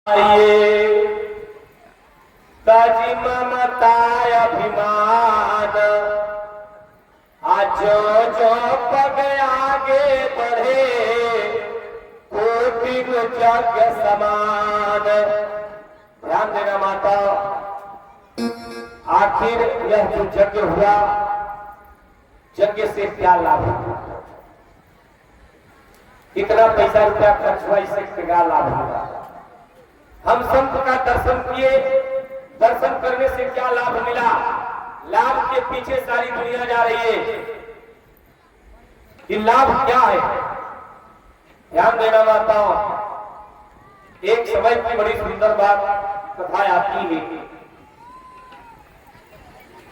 ये ताजी ममता अभिमान आज जो पग आगे बढ़े कोटि जग समान। ध्यान देना माता, आखिर यह जो यज्ञ हुआ, यज्ञ से क्या लाभ हुआ, कितना पैसा रुपया खर्च हुआ, इससे क्या लाभ हुआ। हम संत का दर्शन किए, दर्शन करने से क्या लाभ मिला, लाभ के पीछे सारी दुनिया जा रही है कि लाभ क्या है। ध्यान देना माता, एक समय की बड़ी सुंदर बात कथा आती है।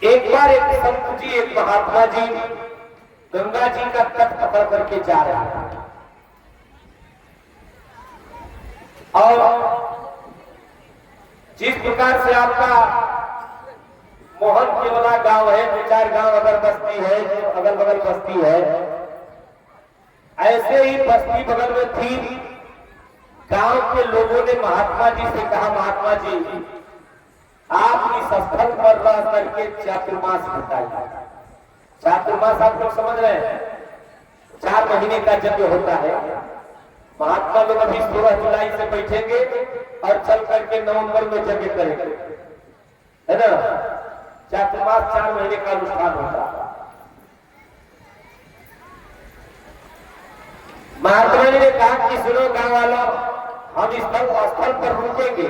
एक बार एक संत जी, एक महात्मा जी गंगा जी का तट पकड़ करके जा रहे हैं और जिस प्रकार से आपका मोहन केवला गांव है, दो चार गांव अगर बस्ती है, अगल बगल बस्ती है, ऐसे ही बस्ती बगल में थी। गांव के लोगों ने महात्मा जी से कहा, महात्मा जी आप इस स्थल पर रह करके चातुर्मास बिताइए। चातुर्मास आप लोग समझ रहे हैं, 4 महीने का यज्ञ होता है। महात्मा लोग अभी 16 जुलाई से बैठेंगे और चल करके नवंबर में यज्ञ करेंगे, है ना। चातुर्मास 4 महीने का अनुष्ठान होता है। महात्मा जी ने कहा कि सुनो गांव वालों, हम इस स्थल पर रुकेंगे,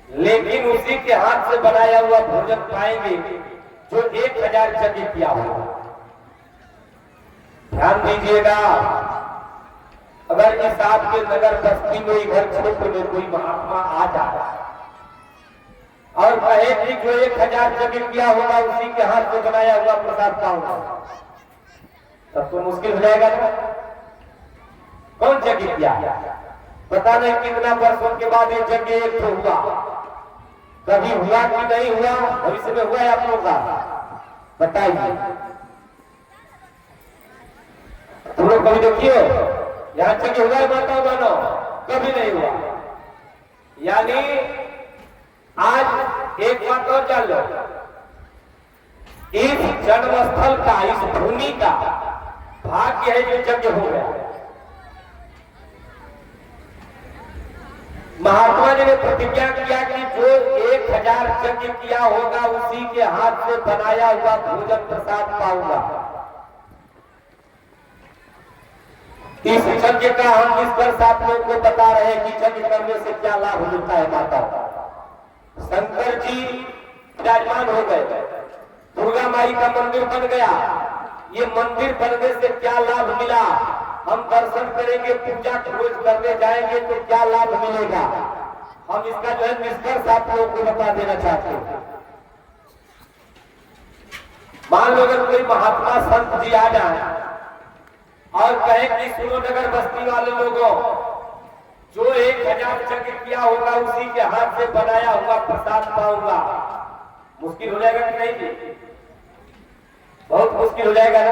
लेकिन उसी के हाथ से बनाया हुआ भोजन पाएंगे जो 1000 यज्ञ किया होगा। ध्यान दीजिएगा, अगर इस आपके नगर बस्ती में, इधर क्षेत्र में कोई महात्मा आ जाए और कहे कि जो 1000 यज्ञ किया होगा उसी के हाथ से बनाया हुआ प्रसाद पाऊंगा, तब तो मुश्किल हो जाएगा ना। कौन यज्ञ किया, पता नहीं कितना वर्षों के बाद ये यज्ञ एक तो हुआ, कभी हुआ कि नहीं हुआ, भविष्य में हुआ है आप लोगों का, बताइए। तुम लोग कभी देखिए यहाँ यज्ञ हुआ है माता मानो, कभी नहीं हुआ। यानी आज एक बात और जान लो, इस जन्मस्थल का, इस भूमि का भाग्य है जो यज्ञ हो गया। महात्मा जी ने प्रतिज्ञा किया कि जो 1000 यज्ञ किया होगा उसी के हाथ से बनाया हुआ भोजन प्रसाद पाऊंगा। इस यज्ञ का हम निष्कर्ष आप लोगों को बता रहे हैं कि यज्ञ करने से क्या लाभ मिलता है। माता शंकर जी विराजमान हो गए, दुर्गा माई का मंदिर बन गया। ये मंदिर बनने से क्या लाभ मिला, हम दर्शन करेंगे, पूजा रोज करने जाएंगे तो क्या लाभ मिलेगा, हम इसका जो है निष्कर्ष आप लोगों को बता देना चाहते हैं। मान लो अगर कोई महात्मा संत जी आ जाए और कहे कि सुनो नगर बस्ती वाले लोगों, जो 1000 यज्ञ किया होगा उसी के हाथ से बनाया हुआ प्रसाद पाऊंगा, मुश्किल हो जाएगा कि नहीं? बहुत मुश्किल हो जाएगा ना,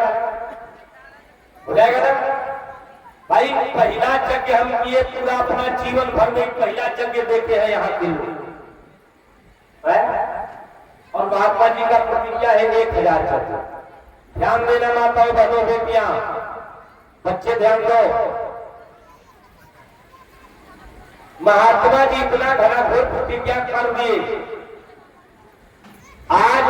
हो जाएगा ना भाई। पहला यज्ञ हम किए, पूरा अपना जीवन भर में पहला यज्ञ देखे हैं यहाँ के लोग, और महात्मा जी का प्रतिज्ञा है 1000 यज्ञ। ध्यान देना माताओं, बहनों, बेटियां, बच्चे ध्यान दो। महात्मा जी इतना घनाघोर प्रतिज्ञा कर दिए। आज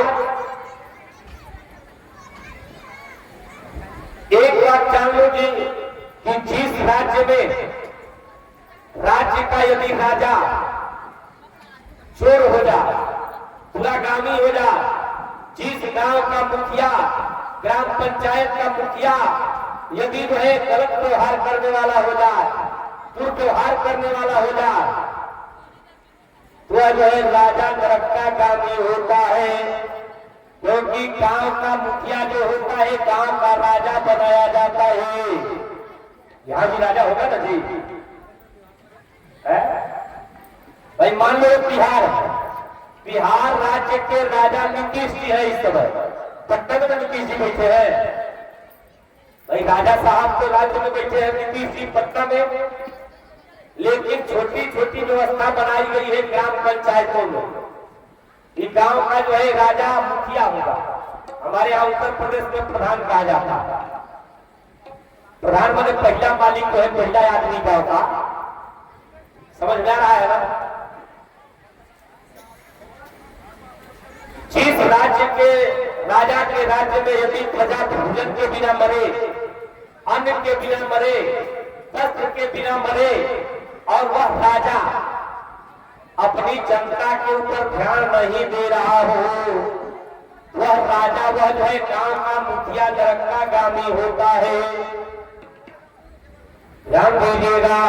एक बात जान लो जी कि जिस राज्य में, राज्य का यदि राजा चोर हो जा, दुरागामी हो जा, जिस गांव का मुखिया, ग्राम पंचायत का मुखिया यदि जो है गलत व्यवहार करने वाला हो जाए, दुर्व्यवहार करने वाला हो जाए, तो जो है राजा नरकागामी होता है। क्योंकि गांव का मुखिया जो होता है गांव का राजा बनाया जाता है। यहां भी राजा होगा ना जी, है भाई। मान लो बिहार, बिहार राज्य के राजा नीतीश जी है इस समय, पटना में नीतीश जी बैठे हैं भाई। राजा साहब तो राज्य में बैठे हैं नीतीश जी पटना में, लेकिन छोटी व्यवस्था बनाई गई है ग्राम पंचायतों में। ये गांव का जो है राजा मुखिया होगा। हमारे यहाँ उत्तर प्रदेश में प्रधान कहा जाता है। प्रधान माने पहला मालिक तो है, पहला आदमी गांव का। समझ में आ रहा है ना? जिस राज्य के राजा के राज्य में यदि प्रजा भोजन के बिना मरे, अन्न के बिना मरे, वस्त्र के बिना मरे और वह राजा अपनी जनता के ऊपर ध्यान नहीं दे रहा हो, वह राजा वह जो है गांव का मुखिया निरंका गामी होता है। ध्यान दीजिएगा।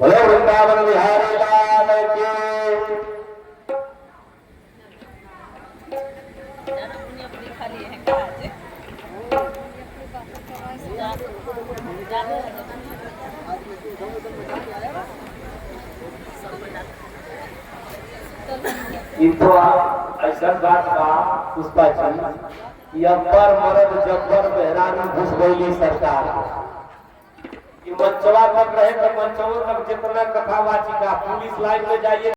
बोलो वृंदावन बिहारी लाल की। इनको ऐसा बात बा पुष्पा जी, अब्बर मरद जब्बर मेहरानी घुस गई सरकार। मंचवा तक रहे तो मंचवों तक जितना कथा वाचिका पुलिस लाइन में जाइए।